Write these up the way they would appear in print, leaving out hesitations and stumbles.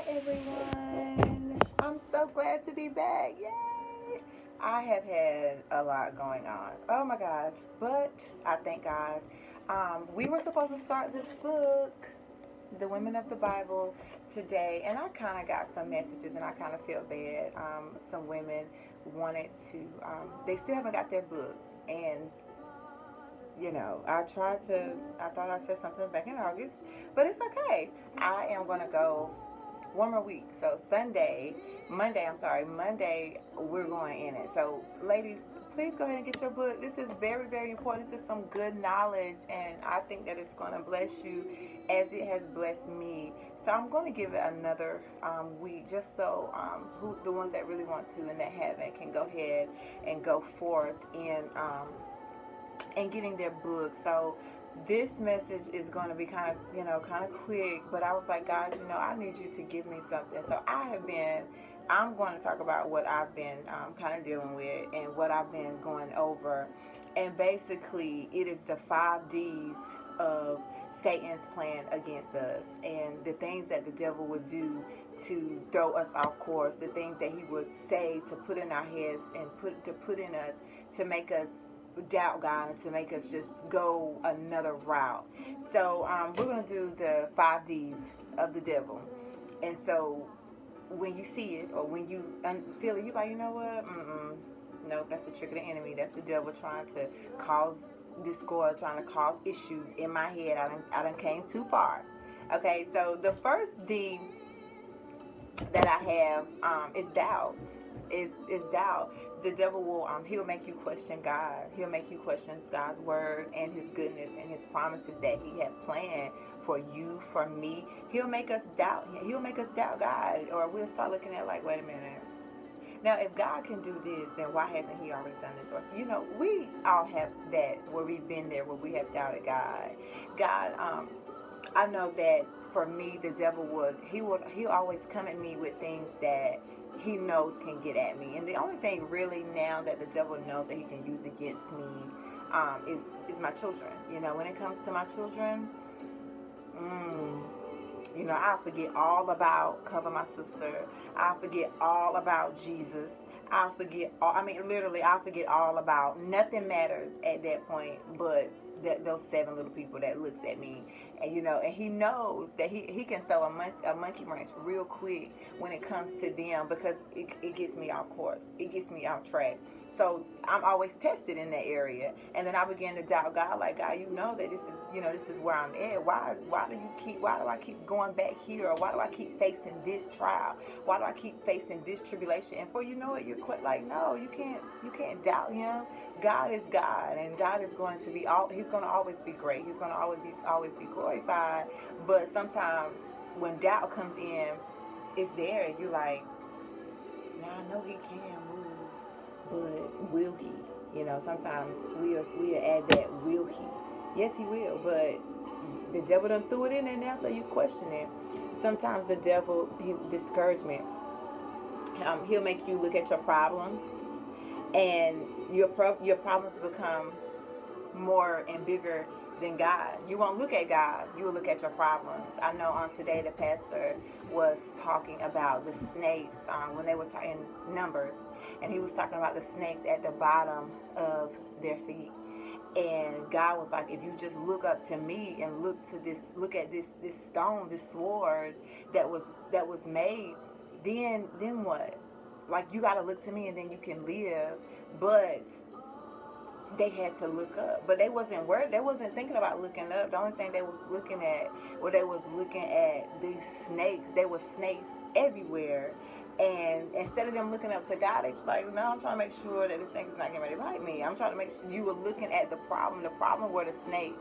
everyone. I'm so glad to be back. Yay! I have had a lot going on. Oh my gosh. But I thank God. We were supposed to start this book, The Women of the Bible, today, and I kind of got some messages and I kind of feel bad. Some women wanted to, they still haven't got their book. And I thought I said something back in August, but it's okay. I am going to go one more week. So Monday, we're going in it. So, ladies, please go ahead and get your book. This is very, very important. This is some good knowledge, and I think that it's going to bless you as it has blessed me. So I'm going to give it another week, just so the ones that really want to and that haven't can go ahead and go forth and getting their book. So this message is going to be kind of quick, but I was like, God, I need you to give me something. So I'm going to talk about what I've been kind of dealing with and what I've been going over. And basically, it is the 5 Ds of Satan's plan against us, and the things that the devil would do to throw us off course, the things that he would say to put in our heads and put in us to make us doubt God and to make us just go another route. So we're going to do the 5 Ds of the devil. And so when you see it or when you feel it, you're like, you know what? Nope, that's the trick of the enemy. That's the devil trying to cause discord, trying to cause issues in my head. I done came too far. Okay, so the first D that I have is doubt. Is doubt. The devil will he'll make you question God. He'll make you question God's word and his goodness and his promises that he has planned for you, for me. He'll make us doubt him. He'll make us doubt God, or we'll start looking at like, wait a minute. Now, if God can do this, then why hasn't he already done this? Or, we all have that where we've been there, where we have doubted God. God, I know that for me, the devil he'll always come at me with things that he knows can get at me. And the only thing really now that the devil knows that he can use against me is my children. When it comes to my children, I forget all about Cover My Sister. I forget all about Jesus. Literally, I forget all about, nothing matters at that point but those 7 little people that looks at me. And he knows that he can throw a monkey wrench real quick when it comes to them, because it gets me off course. It gets me off track. So I'm always tested in that area. And then I began to doubt God, like, God, that this is where I'm at. Why do I keep going back here? Or why do I keep facing this trial? Why do I keep facing this tribulation? And you're quite like, no, you can't doubt him. God is God, and God is going to he's going to always be great. He's going to always be glorified. But sometimes when doubt comes in, it's there, and you're like, now I know he can move, but will he? Sometimes we'll add that, will he? Yes, he will, but the devil done threw it in there now, so you question it. Sometimes the devil, discouragement, he'll make you look at your problems, and your problems become more and bigger than God. You won't look at God, you will look at your problems. I know on today the pastor was talking about the snakes when they were talking Numbers, and he was talking about the snakes at the bottom of their feet. And God was like, if you just look up to me and look at this stone, this sword that was made, then what? Like, you got to look to me and then you can live. But they had to look up, but they wasn't thinking about looking up. The only thing they was looking at, these snakes. There were snakes everywhere, and instead of them looking up to God, they just like, no, I'm trying to make sure that this thing is not getting ready to bite me. I'm trying to make sure. You were looking at the problem. The problem were the snakes.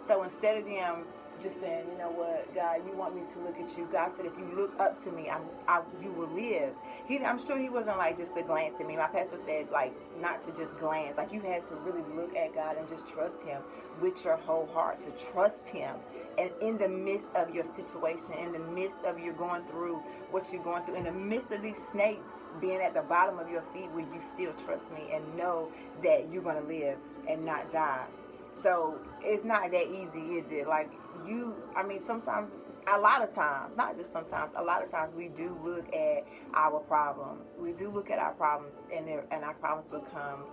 So instead of them just saying, you know what, God, you want me to look at you. God said, if you look up to me, you will live. I'm sure he wasn't like just to glance at me. My pastor said, like, not to just glance. Like, you had to really look at God and just trust him with your whole heart, to trust him. And in the midst of your situation, in the midst of you going through what you're going through, in the midst of these snakes being at the bottom of your feet, will you still trust me and know that you're going to live and not die? So it's not that easy, is it? Like, sometimes a lot of times, not just sometimes, a lot of times we do look at our problems. We do look at our problems, and our problems become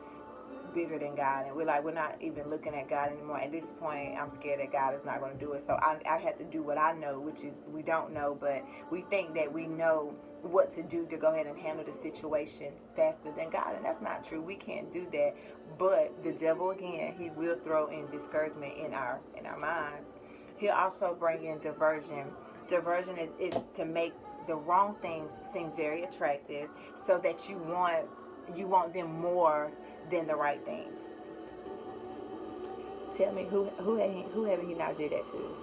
bigger than God, and we're not even looking at God anymore. At this point, I'm scared that God is not going to do it. So I have to do what I know, which is we don't know, but we think that we know what to do to go ahead and handle the situation faster than God, and that's not true. We can't do that. But the devil, again, he will throw in discouragement in our minds. He'll also bring in diversion. Diversion is to make the wrong things seem very attractive, so that you want them more than the right things. Tell me who haven't he not did that to?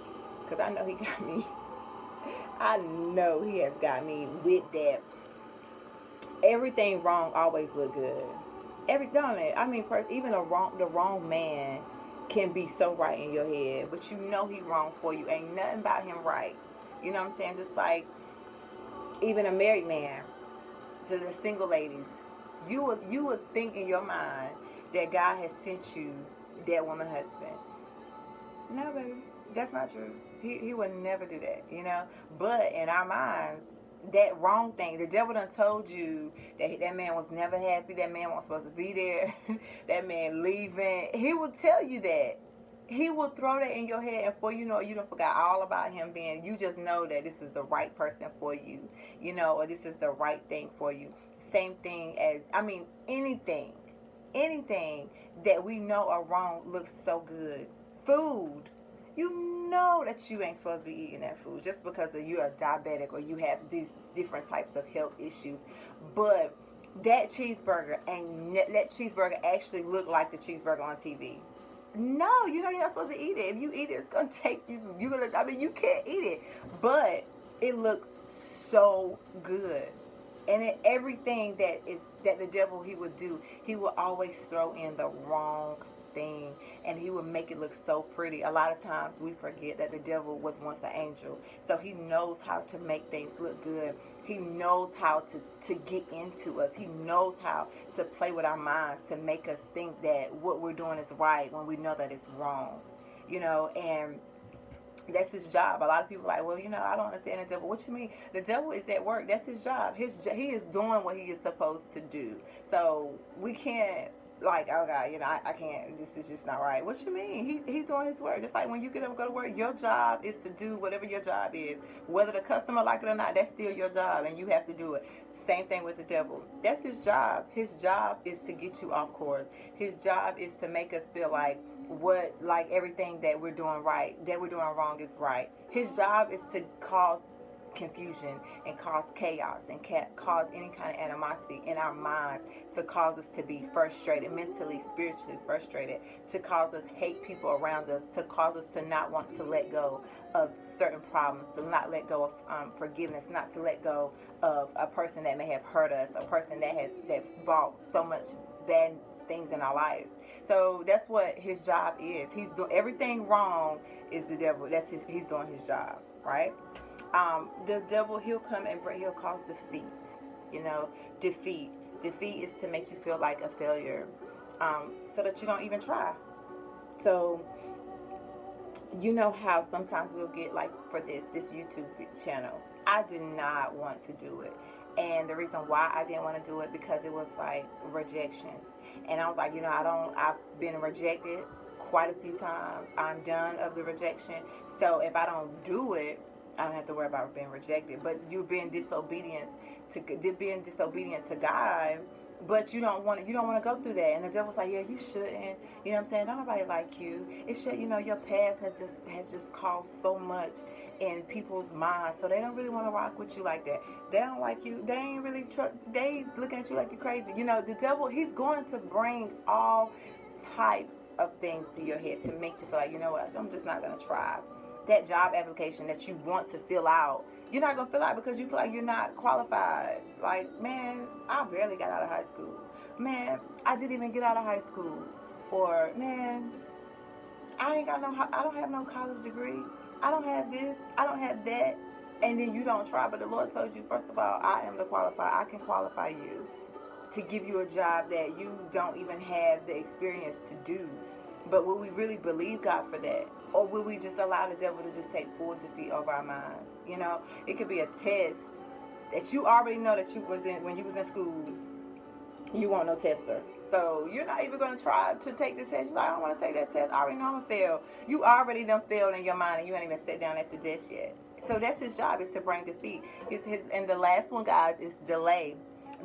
Because I know he got me. I know he has got me with that. Everything wrong always look good. Every don't it? I mean, even the wrong man can be so right in your head, but you know he wrong for you. Ain't nothing about him right. You know what I'm saying? Just like even a married man, to the single ladies, you would think in your mind that God has sent you that woman husband. No, baby, that's not true. He would never do that, you know. But in our minds, that wrong thing, the devil done told you that man was never happy. That man wasn't supposed to be there. That man leaving. He will tell you that. He will throw that in your head, and before you know it, you don't forgot all about him being. You just know that this is the right person for you, you know, or this is the right thing for you. Same thing as, I mean, anything that we know are wrong looks so good. Food, you know that you ain't supposed to be eating that food just because you're a diabetic or you have these different types of health issues. But that cheeseburger and that cheeseburger actually looked like the cheeseburger on TV. No, you know you're not supposed to eat it. If you eat it, it's gonna take you. You're gonna. I mean, you can't eat it, but it looks so good. And in everything that the devil he would do, he will always throw in the wrong thing, and he will make it look so pretty. A lot of times we forget that the devil was once an angel, so he knows how to make things look good. He knows how to get into us. He knows how to play with our minds to make us think that what we're doing is right when we know that it's wrong. You know, and that's his job. A lot of people are like, well, you know, I don't understand the devil. What you mean? The devil is at work. That's his job. He is doing what he is supposed to do. So we can't like, oh God, you know, I can't. This is just not right. What you mean? He's doing his work. Just like when you get up and go to work, your job is to do whatever your job is. Whether the customer like it or not, that's still your job, and you have to do it. Same thing with the devil. That's his job. His job is to get you off course. His job is to make us feel like everything that we're doing right, that we're doing wrong is right. His job is to cause confusion and cause chaos and cause any kind of animosity in our minds, to cause us to be frustrated, mentally, spiritually frustrated, to cause us hate people around us, to cause us to not want to let go of certain problems, to not let go of forgiveness, not to let go of a person that may have hurt us, a person that's brought so much bad things in our lives. So that's what his job is. He's doing everything wrong. Is the devil? He's doing his job, right? The devil, he'll cause defeat. You know, defeat. Defeat is to make you feel like a failure, so that you don't even try. So you know how sometimes we'll get like for this YouTube channel. I did not want to do it. And the reason why I didn't want to do it because it was like rejection. And I was like, you know, I've been rejected quite a few times. I'm done of the rejection. So if I don't do it, I don't have to worry about being rejected. But you're being disobedient to God, but you don't want to go through that. And the devil's like, yeah, you shouldn't. You know what I'm saying? Don't nobody like you. It should, you know, your past has just caused so much in people's minds, so they don't really want to rock with you like that. They don't like you. They ain't really they looking at you like you're crazy. You know, the devil, he's going to bring all types of things to your head to make you feel like, you know what, I'm just not gonna try. That job application that you want to fill out, you're not gonna fill out because you feel like you're not qualified. Like, man, I barely got out of high school. Man, I didn't even get out of high school. Or, man, I don't have no college degree. I don't have this. I don't have that. And then you don't try. But the Lord told you, first of all, I am the qualifier. I can qualify you to give you a job that you don't even have the experience to do. But will we really believe God for that? Or will we just allow the devil to just take full defeat over our minds? You know, it could be a test that you already know that you was in when you was in school. You want no tester. So you're not even going to try to take the test. You're like, I don't want to take that test. I already know I'm going to fail. You already done failed in your mind and you ain't even sat down at the desk yet. So that's his job, is to bring defeat. And the last one, guys, is delay.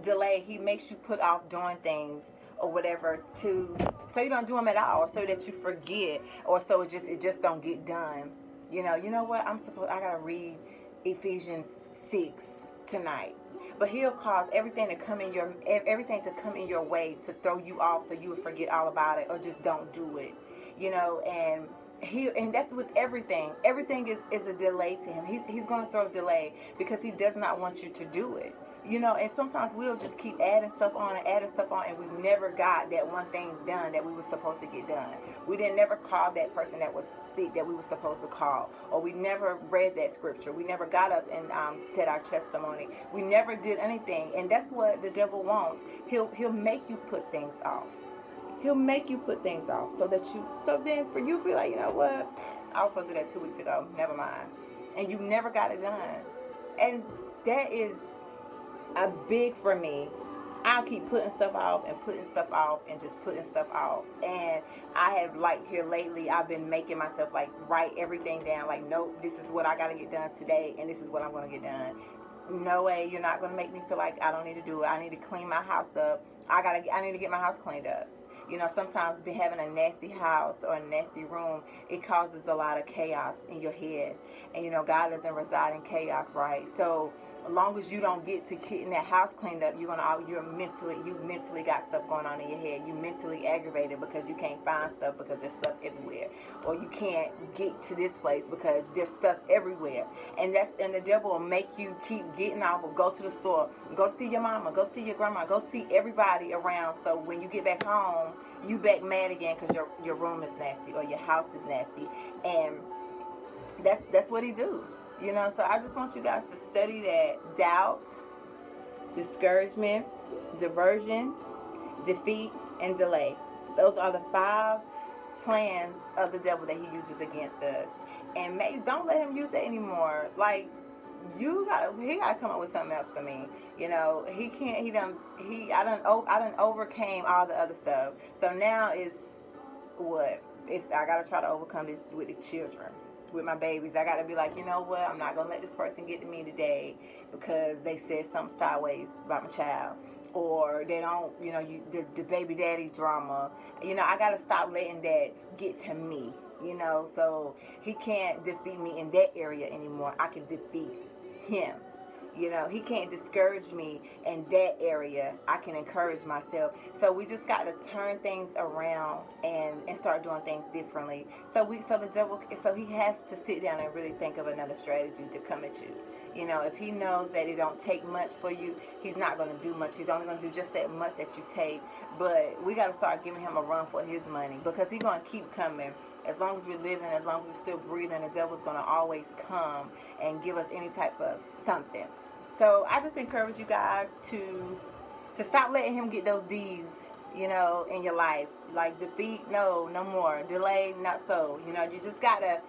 Delay, he makes you put off doing things or whatever so you don't do them at all, so that you forget, or so it just don't get done. You know what? I got to read Ephesians 6 tonight. But he'll cause everything to come in your way to throw you off, so you will forget all about it or just don't do it. And that's with everything. Everything is a delay to him. He's going to throw a delay because he does not want you to do it. And sometimes we'll just keep adding stuff on, and we never got that one thing done that we were supposed to get done. We didn't never call that person that was sick that we were supposed to call, or we never read that scripture. We never got up and said our testimony. We never did anything, and that's what the devil wants. He'll make you put things off. He'll make you put things off so then for you be like, you know what? I was supposed to do that 2 weeks ago. Never mind. And you never got it done. And that is a big for me. I'll keep putting stuff off and just putting stuff off. And I have, like, here lately, I've been making myself, like, write everything down. Like, nope, this is what I got to get done today, and this is what I'm going to get done. No way, you're not going to make me feel like I don't need to do it. I need to clean my house up. I need to get my house cleaned up. Sometimes having a nasty house or a nasty room, it causes a lot of chaos in your head. And, God doesn't reside in chaos, right? So as long as you don't get to getting that house cleaned up, you mentally got stuff going on in your head. You mentally aggravated because you can't find stuff because there's stuff everywhere, or you can't get to this place because there's stuff everywhere. And the devil will make you keep getting off, or go to the store, go see your mama, go see your grandma, go see everybody around. So when you get back home, you back mad again because your room is nasty or your house is nasty, and that's what he do. So I just want you guys to study that. Doubt, discouragement, diversion, defeat, and delay. Those are the 5 plans of the devil that he uses against us. And don't let him use that anymore. Like, he gotta come up with something else for me. He can't. I done overcame all the other stuff. So now I gotta try to overcome this with the children. With my babies, I gotta be like, you know what? I'm not gonna let this person get to me today because they said something sideways about my child, or they don't, the baby daddy drama. I gotta stop letting that get to me. So he can't defeat me in that area anymore. I can defeat him. He can't discourage me in that area. I can encourage myself. So we just got to turn things around and start doing things differently. So the devil, he has to sit down and really think of another strategy to come at you. If he knows that it don't take much for you, he's not going to do much. He's only going to do just that much that you take. But we got to start giving him a run for his money, because he's going to keep coming. As long as we're living, as long as we're still breathing, the devil's going to always come and give us any type of something. So I just encourage you guys to stop letting him get those D's, in your life. Like, defeat, no more. Delay, not so. You just gotta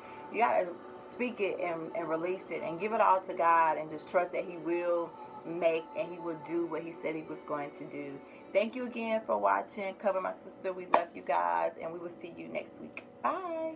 speak it and release it and give it all to God, and just trust that he will make and he will do what he said he was going to do. Thank you again for watching Cover My Sister. We love you guys, and we will see you next week. Bye.